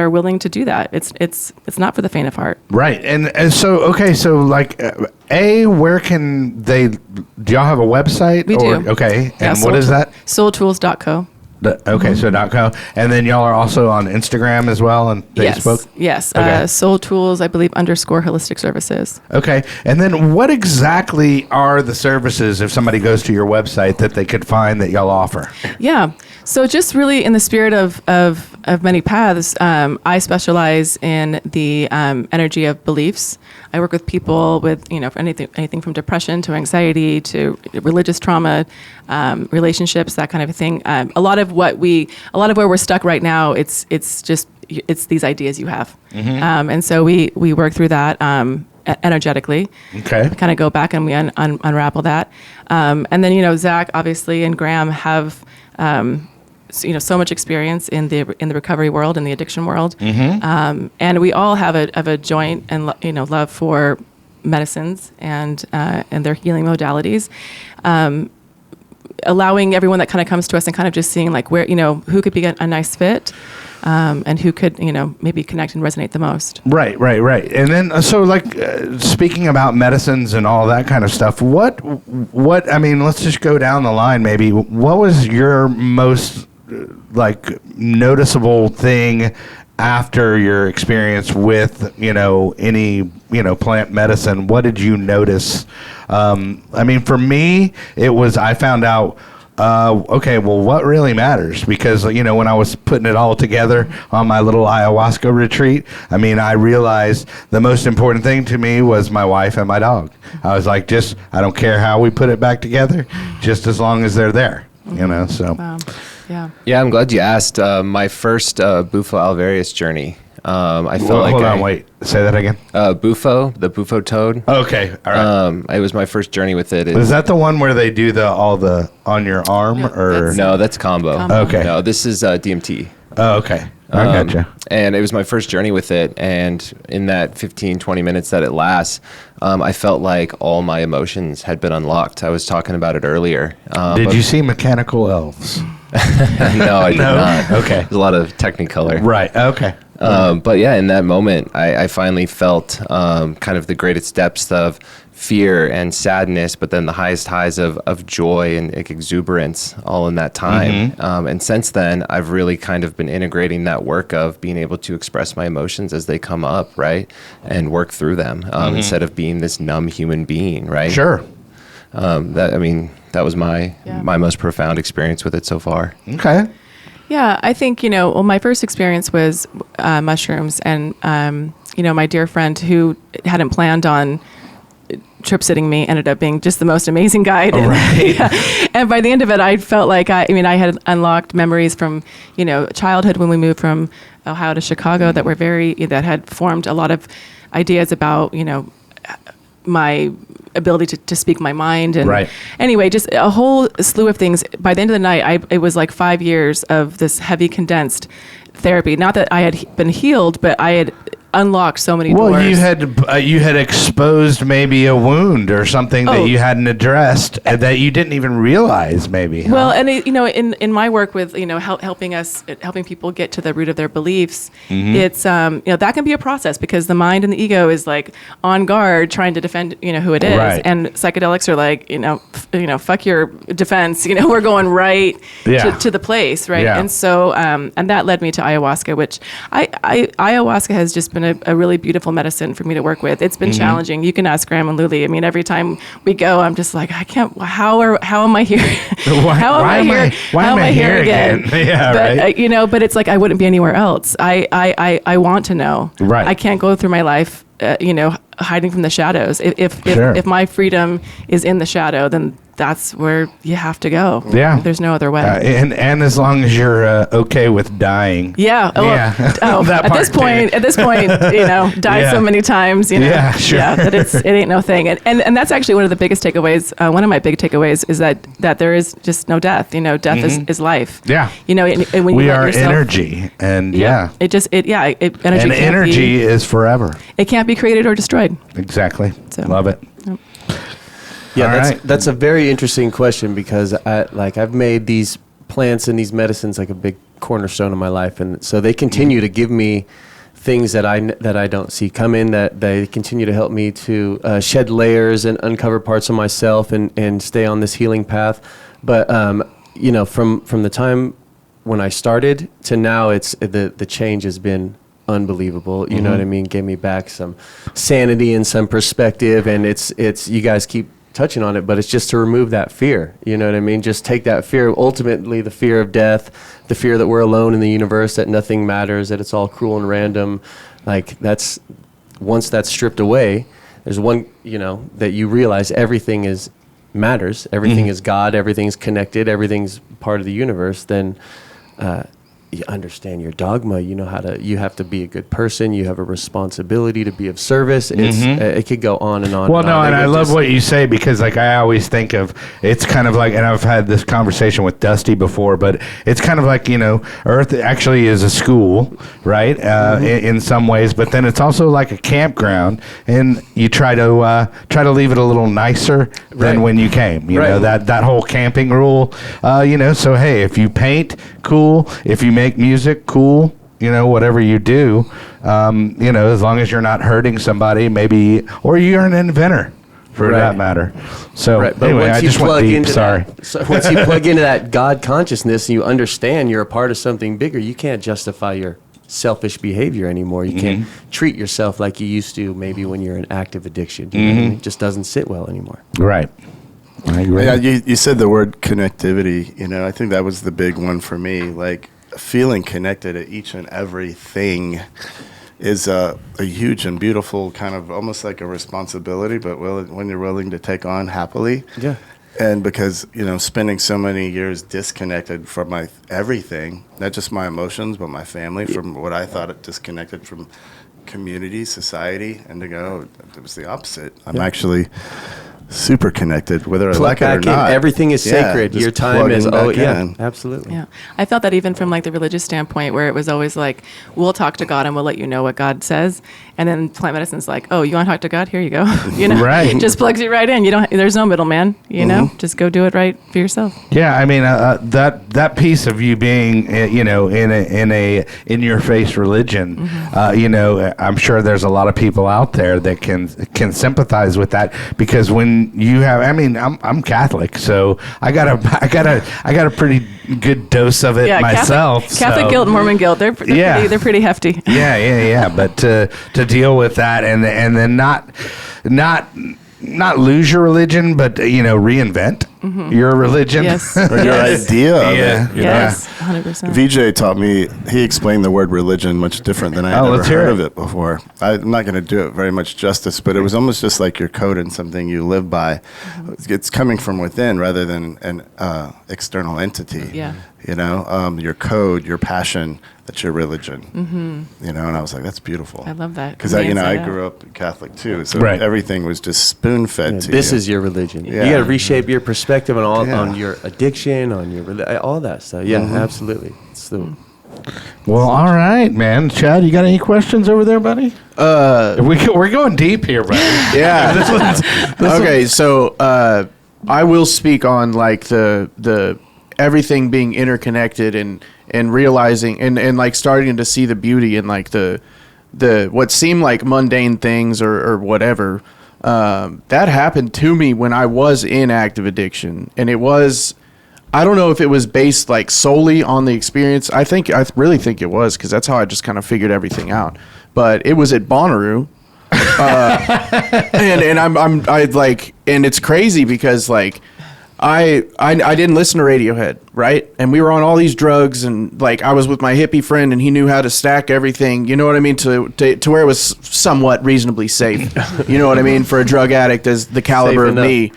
willing to do that. It's not for the faint of heart. Right. And so, okay. So like, where can they, do y'all have a website? We do. Okay. Yeah, And what is that? Soultools.co. Okay. So .co. And then y'all are also on Instagram as well and Facebook? Yes. Okay. Soul Tools, I believe, _ holistic services. Okay. And then what exactly are the services if somebody goes to your website that they could find that y'all offer? Yeah. So just really in the spirit of many paths, I specialize in the energy of beliefs. I work with people with, anything from depression to anxiety to religious trauma, relationships, that kind of thing. A lot of where we're stuck right now, it's these ideas you have. And so we work through that energetically. Okay. Kind of go back and we unravel that. And then, Zach, obviously, and Graham have, so much experience in the recovery world and the addiction world, and we all have a joint and love for medicines and their healing modalities. Allowing everyone that kind of comes to us and kind of just seeing like where who could be a nice fit, and who could maybe connect and resonate the most. Right. And then so like speaking about medicines and all that kind of stuff, what I mean, let's just go down the line maybe. What was your most like noticeable thing after your experience with any plant medicine? What did you notice? I mean, for me, it was I found out okay, well, what really matters? Because, when I was putting it all together on my little ayahuasca retreat, I mean, I realized the most important thing to me was my wife and my dog. I was like, I don't care how we put it back together, just as long as they're there, so. Wow. Yeah. Yeah, I'm glad you asked. My first Bufo alvarius journey. I felt like hold on, wait. Say that again. Bufo, the Bufo toad. Okay, all right. It was my first journey with it. Is that the one where they do all the on your arm or? No, that's combo. Okay. No, this is DMT. Oh, okay. I gotcha. And it was my first journey with it. And in that 15, 20 minutes that it lasts, I felt like all my emotions had been unlocked. I was talking about it earlier. Did you see mechanical elves? No, I did not. Okay. There's a lot of Technicolor. Right. Okay. But yeah, in that moment, I finally felt kind of the greatest depths of fear and sadness, but then the highest highs of joy and exuberance all in that time. And since then, I've really kind of been integrating that work of being able to express my emotions as they come up, right? And work through them instead of being this numb human being, right? Sure. That was my most profound experience with it so far. Okay. Yeah, I think, my first experience was mushrooms, and, my dear friend who hadn't planned on trip sitting me ended up being just the most amazing guide. Oh, right. Yeah. And by the end of it, I felt like I had unlocked memories from, childhood when we moved from Ohio to Chicago that were that had formed a lot of ideas about, my ability to speak my mind. And Right. anyway, just a whole slew of things. By the end of the night, it was like 5 years of this heavy condensed therapy. Not that I had been healed, but I had unlocked so many doors. Well, you had exposed maybe a wound or something that you hadn't addressed that you didn't even realize, maybe. Huh? Well, and in my work with helping people get to the root of their beliefs, it's that can be a process because the mind and the ego is like on guard trying to defend who it is, Right. and psychedelics are like fuck your defense, we're going right to the place, right? Yeah. And so and that led me to ayahuasca, which ayahuasca has just been a really beautiful medicine for me to work with. It's been challenging. You can ask Graham and Luli. I mean, every time we go, I'm just like, I can't. How am I here? How am I here again? Yeah, but, right. but it's like I wouldn't be anywhere else. I want to know. Right. I can't go through my life, hiding from the shadows. If my freedom is in the shadow, then that's where you have to go. Yeah. There's no other way. And as long as you're okay with dying. Yeah. That At this point, died so many times, Yeah, sure. Yeah, that it ain't no thing. And that's actually one of the biggest takeaways. One of my big takeaways is that there is just no death. Death is life. Yeah. And when We you let are yourself, energy, and energy. and can't energy is forever. It can't be created or destroyed. Exactly. So. Love it. Yep. Yeah, All right. that's a very interesting question because I've made these plants and these medicines like a big cornerstone of my life, and so they continue to give me things that I don't see coming. That they continue to help me to shed layers and uncover parts of myself and stay on this healing path. But from the time when I started to now, it's the change has been unbelievable. You know what I mean? Gave me back some sanity and some perspective, and it's you guys keep touching on it, but it's just to remove that fear. You know what I mean? Just take that fear, ultimately the fear of death, the fear that we're alone in the universe, that nothing matters, that it's all cruel and random. Like once that's stripped away, there's one, that you realize everything matters, everything is God, everything's connected, everything's part of the universe, then you understand your dogma. You have to be a good person. You have a responsibility to be of service. It could go on and on. Well, and no, on. and I love just- what you say because, I always think of it's kind of like, and I've had this conversation with Dusty before, but it's kind of like Earth actually is a school, right? In some ways, but then it's also like a campground, and you try to leave it a little nicer than when you came. You know that whole camping rule. So hey, if you paint, cool. If you make music, cool. Whatever you do, as long as you're not hurting somebody, maybe, or you're an inventor, for that matter. So But anyway, once I you just went plug deep. into Sorry. once you plug into that God consciousness, and you understand you're a part of something bigger. You can't justify your selfish behavior anymore. You can't treat yourself like you used to, maybe when you're in active addiction. You know what I mean? It just doesn't sit well anymore. Right. I agree. Yeah, you said the word connectivity. I think that was the big one for me. Like feeling connected to each and everything is a huge and beautiful kind of almost like a responsibility, but when you're willing to take on happily. Yeah. And because, spending so many years disconnected from my everything, not just my emotions, but my family, from what I thought it disconnected from community, society, and to go, it was the opposite. I'm actually super connected, whether I like it or not. Everything is sacred. just Your time plugging is back yeah, in. absolutely. Yeah, I felt that even from like the religious standpoint, where it was always like, we'll talk to God and we'll let you know what God says, and then plant medicine's like, oh, you want to talk to God? Here you go. Right. Just plugs you right in. There's no middleman. Just go do it right for yourself. Yeah, I mean that piece of you being in your face religion, I'm sure there's a lot of people out there that can sympathize with that because when you have, I'm Catholic, so I got a pretty good dose of it myself. Catholic guilt, Mormon guilt, they're pretty hefty. Yeah. But to deal with that and then not lose your religion, but reinvent your religion. Yes. Or your idea of it. Yes, 100%. VJ taught me, he explained the word religion much different than I had ever heard of it before. I'm not going to do it very much justice, but it was almost just like your code and something you live by. It's coming from within rather than an external entity. Yeah. Your code, your passion, That's your religion. You know, and I was like, that's beautiful. I love that. Because I grew up Catholic too, so Right. everything was just spoon fed to This you. is your religion. Yeah. You got to reshape your perspective on all Yeah. on your addiction, on your all that stuff. Yeah, absolutely. It's the Well, all right, man. Chad, you got any questions over there, buddy? We're going deep here, buddy. Yeah. Okay, so I will speak on like the everything being interconnected and realizing and like starting to see the beauty in like the what seemed like mundane things or whatever. That happened to me when I was in active addiction, and it was. I don't know if it was based like solely on the experience. I really think it was, because that's how I just kind of figured everything out. But it was at Bonnaroo, and it's crazy because like I didn't listen to Radiohead, right? And we were on all these drugs, and like I was with my hippie friend, and he knew how to stack everything. You know what I mean? To where it was somewhat reasonably safe. You know what I mean, for a drug addict as the caliber of me.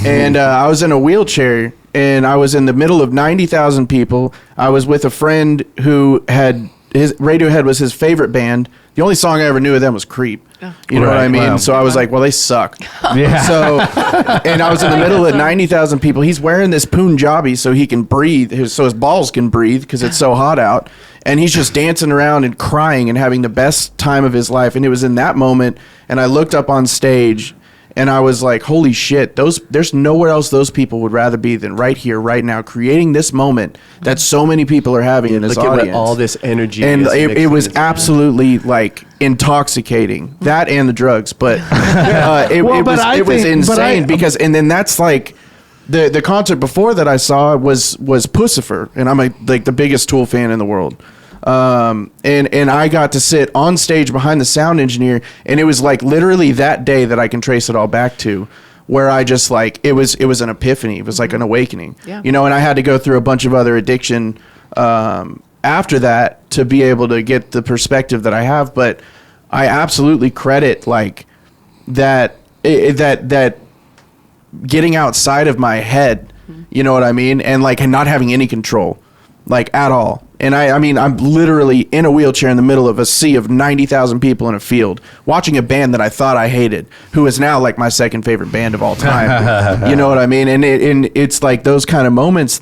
And I was in a wheelchair. And I was in the middle of 90,000 people. I was with a friend who had Radiohead was his favorite band. The only song I ever knew of them was Creep. You know what I mean? Wow. So I was like, well, they suck. Yeah. So, and I was in the middle of 90,000 people. He's wearing this Punjabi so he can breathe, so his balls can breathe because it's so hot out. And he's just dancing around and crying and having the best time of his life. And it was in that moment, and I looked up on stage, and I was like, holy shit, there's nowhere else those people would rather be than right here, right now, creating this moment that so many people are having in this look audience. at all this energy. And is it mixed was in. absolutely like intoxicating, that and the drugs. But it was insane because, and then that's like, the concert before that I saw was Pussifer, and I'm like the biggest Tool fan in the world. And I got to sit on stage behind the sound engineer, and it was like literally that day that I can trace it all back to, where I just like it was an epiphany. It was like an awakening, you know. And I had to go through a bunch of other addiction after that to be able to get the perspective that I have. But I absolutely credit like that getting outside of my head, you know what I mean, and like and not having any control, like at all. And I mean, I'm literally in a wheelchair in the middle of a sea of 90,000 people in a field, watching a band that I thought I hated, who is now like my second favorite band of all time. You know what I mean? And it's like those kind of moments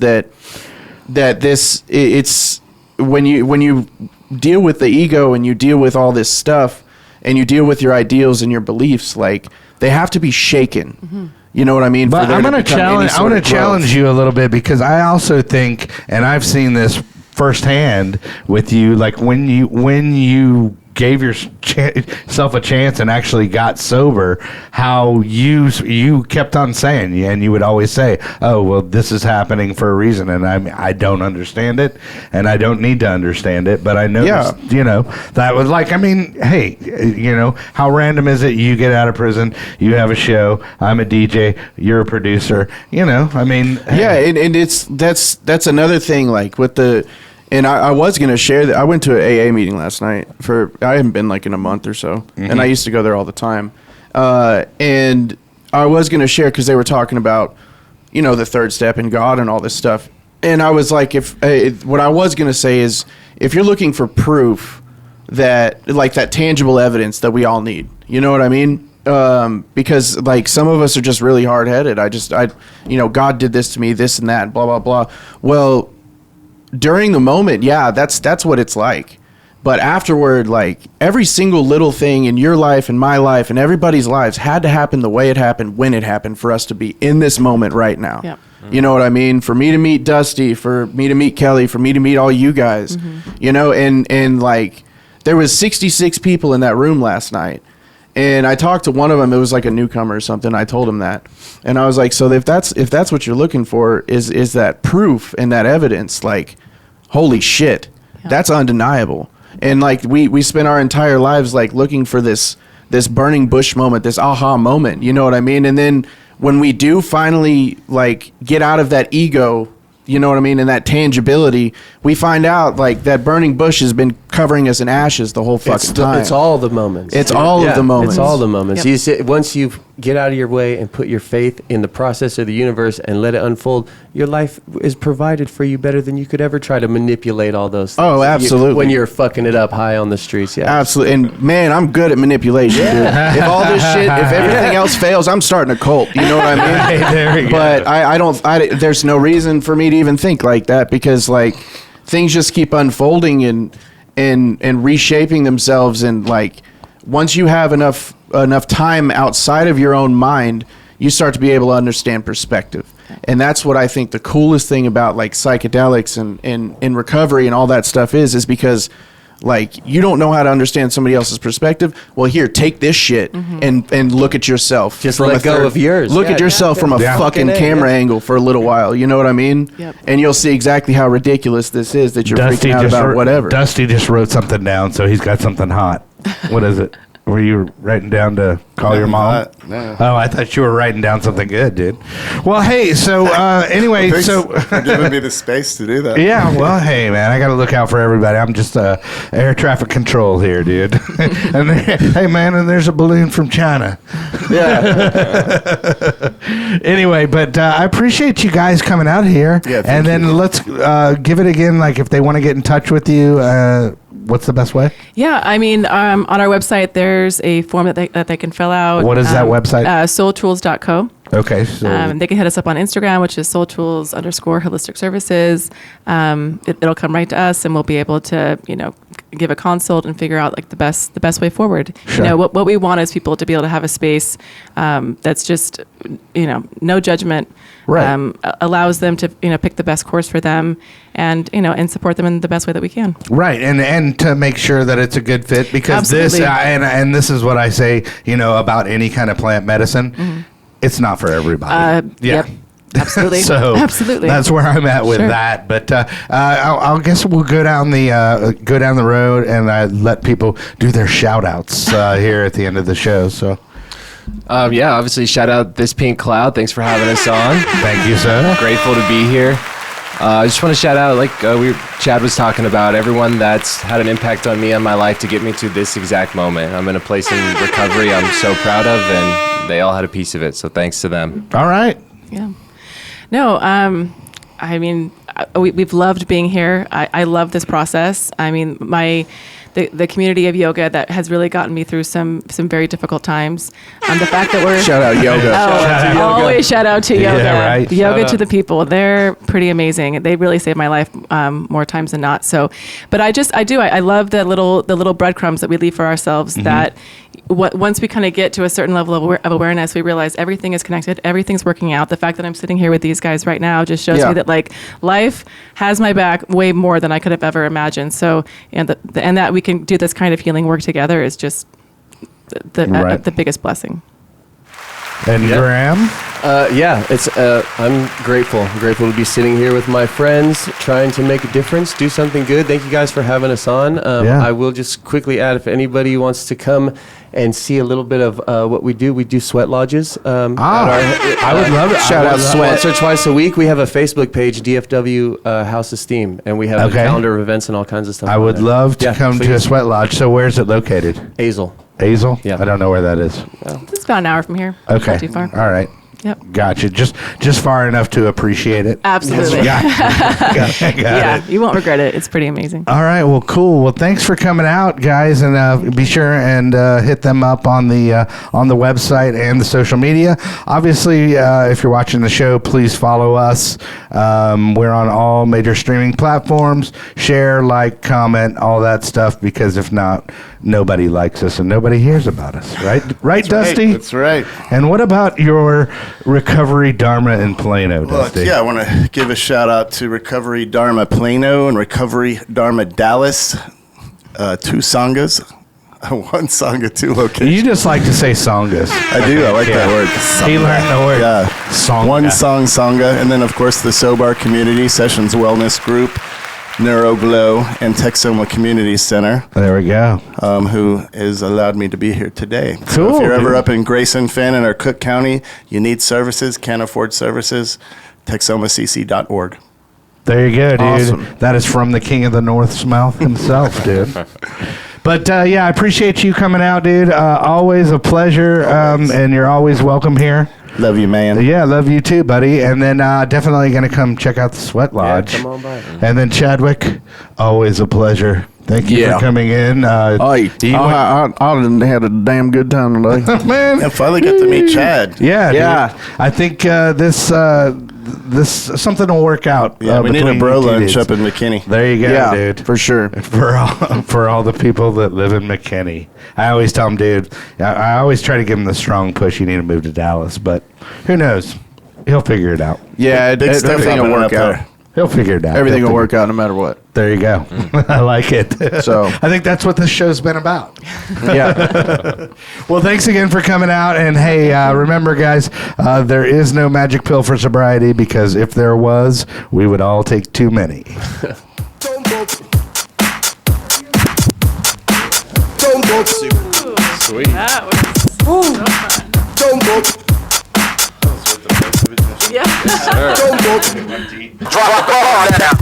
it's when you deal with the ego and you deal with all this stuff and you deal with your ideals and your beliefs, like they have to be shaken. You know what I mean? But I'm going to challenge you a little bit, because I also think, and I've seen this firsthand with you, like when you gave yourself a chance and actually got sober, how you kept on saying, and you would always say, oh, well, this is happening for a reason, and I don't understand it, and I don't need to understand it, but I noticed, you know, that was like, I mean, hey, you know, how random is it? You get out of prison, you have a show, I'm a DJ, you're a producer, you know, I mean, hey. Yeah, and that's another thing, like with the. And I was going to share that. I went to an AA meeting last night. I haven't been like in a month or so. And I used to go there all the time. And I was going to share because they were talking about, you know, the third step in God and all this stuff. And I was like, what I was going to say is, if you're looking for proof that, like that tangible evidence that we all need, you know what I mean? Because like some of us are just really hard headed. You know, God did this to me, this and that, blah, blah, blah. Well, during the moment, yeah, that's what it's like. But afterward, like every single little thing in your life and my life and everybody's lives had to happen the way it happened, when it happened, for us to be in this moment right now. Yep. You know what I mean? For me to meet Dusty, for me to meet Kelly, for me to meet all you guys, you know, and like there was 66 people in that room last night. And I talked to one of them. It was like a newcomer or something. I told him that, and I was like, "So if that's what you're looking for, is that proof and that evidence? Like, holy shit, that's undeniable." And like we spent our entire lives like looking for this burning bush moment, this aha moment. You know what I mean? And then when we do finally like get out of that ego, you know what I mean, and that tangibility, we find out like that burning bush has been covering us in ashes the whole fucking time. It's all the moments. It's all of the moments. It's all the moments. Yep. Once you get out of your way and put your faith in the process of the universe and let it unfold, your life is provided for you better than you could ever try to manipulate all those things. Oh, absolutely. When you're fucking it up high on the streets, yeah. Absolutely. And man, I'm good at manipulation, dude. If all this shit, if everything else fails, I'm starting a cult. You know what I mean? Hey, there we go. But there's no reason for me to even think like that, because like things just keep unfolding and reshaping themselves. And like, once you have enough time outside of your own mind, you start to be able to understand perspective. And that's what I think the coolest thing about like psychedelics and recovery and all that stuff is because like you don't know how to understand somebody else's perspective. Well, here, take this shit and look at yourself. Just let go of yours. Look at yourself from a fucking camera angle for a little while. You know what I mean? Yep. And you'll see exactly how ridiculous this is that you're Dusty freaking out about whatever. Dusty just wrote something down, so he's got something hot. What is it? Were you writing down to call your mom? No. Oh, I thought you were writing down something good, dude. Well, hey, so anyway, Thanks so for giving me the space to do that. yeah, well, hey, man, I got to look out for everybody. I'm just air traffic control here, dude. And hey, man, and there's a balloon from China. Yeah. Anyway, but I appreciate you guys coming out here. Yeah, thank and then you. let's give it again. Like, if they want to get in touch with you, what's the best way? Yeah, I mean, on our website, there's a form that they can fill out. What is that website? Soultools.co. Okay, so They can hit us up on Instagram, which is soultools_holistic services. It'll come right to us, and we'll be able to, give a consult and figure out like the best way forward. Sure. What we want is people to be able to have a space that's just, no judgment. Right. Allows them to, pick the best course for them, and and support them in the best way that we can. right, and to make sure that it's a good fit, because Absolutely. this and this is what I say, about any kind of plant medicine, it's not for everybody. Yep. Absolutely. So absolutely. that's where I'm at with Sure. that. But I'll guess we'll go down the road and let people do their shout outs here at the end of the show. So Obviously, shout out This Pink Cloud. Thanks for having us on. thank you, sir. Grateful to be here. I just want to shout out, Chad was talking about, everyone that's had an impact on me and my life to get me to this exact moment. I'm in a place in recovery I'm so proud of, and they all had a piece of it. So thanks to them. All right. Yeah. No, I mean, we've loved being here. I love this process. I mean, the community of yoga that has really gotten me through some very difficult times. The fact that we're Shout out yoga. always shout out to yoga. Yeah, right. Yoga Shout to out. the people. They're pretty amazing. They really saved my life more times than not. So, but I love the little breadcrumbs that we leave for ourselves. That once we kind of get to a certain level of awareness, we realize everything is connected. Everything's working out. The fact that I'm sitting here with these guys right now just shows me that like life has my back way more than I could have ever imagined. So, and that we can do this kind of healing work together is just the biggest blessing. And Graham? It's I'm grateful to be sitting here with my friends, trying to make a difference, do something good. Thank you guys for having us on. I will just quickly add, if anybody wants to come and see a little bit of what we do sweat lodges. I would love it. Shout out Sweat. Once or twice a week. We have a Facebook page, DFW House of Steam, and we have a calendar of events and all kinds of stuff. I would love to come to a please. sweat lodge. So where's it located? Hazel. Hazel? Yeah. I don't know where that is. It's about an hour from here. Okay. Not too far. All right. Yep. Gotcha. Just far enough to appreciate it. Absolutely. Got it. Yeah, you won't regret it. It's pretty amazing. All right. Well, cool. Well, thanks for coming out, guys, and be sure and hit them up on the website and the social media. Obviously, if you're watching the show, please follow us. We're on all major streaming platforms. Share, like, comment, all that stuff. Because if not, nobody likes us and nobody hears about us. Right? Right, Dusty? That's right. And what about your Recovery Dharma in Plano, Well, Dusty? yeah, I want to give a shout out to Recovery Dharma Plano and Recovery Dharma Dallas, 2 sanghas, 1 sangha, 2 locations. You just like to say sanghas. I do. I like that word. He learned the word. Yeah. Sangha. 1 sangha, and then of course the Sobar Community Sessions Wellness Group, NeuroGlow, and Texoma Community Center, There we go. who has allowed me to be here today. So Cool, if you're ever dude. up in Grayson, Fenton, or Cook County, you need services, can't afford services, texomacc.org. There you go, dude. Awesome. That is from the king of the North's mouth himself, dude. But yeah, I appreciate you coming out, dude. Always a pleasure, and you're always welcome here. Love you, man. Yeah, love you too, buddy. And then definitely going to come check out the Sweat Lodge. come on by. And then Chadwick, always a pleasure. Thank you for coming in. I had a damn good time today. Man. I finally got to meet Chad. Yeah, Yeah. dude. I think this something will work out. Yeah, we need a between bro you two lunch dudes. up in McKinney. There you go, Yeah, dude. for sure. For all the people that live in McKinney. I always tell them, dude, I always try to give them the strong push. You need to move to Dallas, but who knows? He'll figure it out. Yeah, Big stuff everything will happening work up out. there. He'll figure it out. Everything He'll will figure- work out no matter what. There you go. I like it. So- I think that's what this show's been about. Yeah. Well, thanks again for coming out. And hey, remember, guys, there is no magic pill for sobriety, because if there was, we would all take too many. Sweet. That was so fun. Yeah. Drop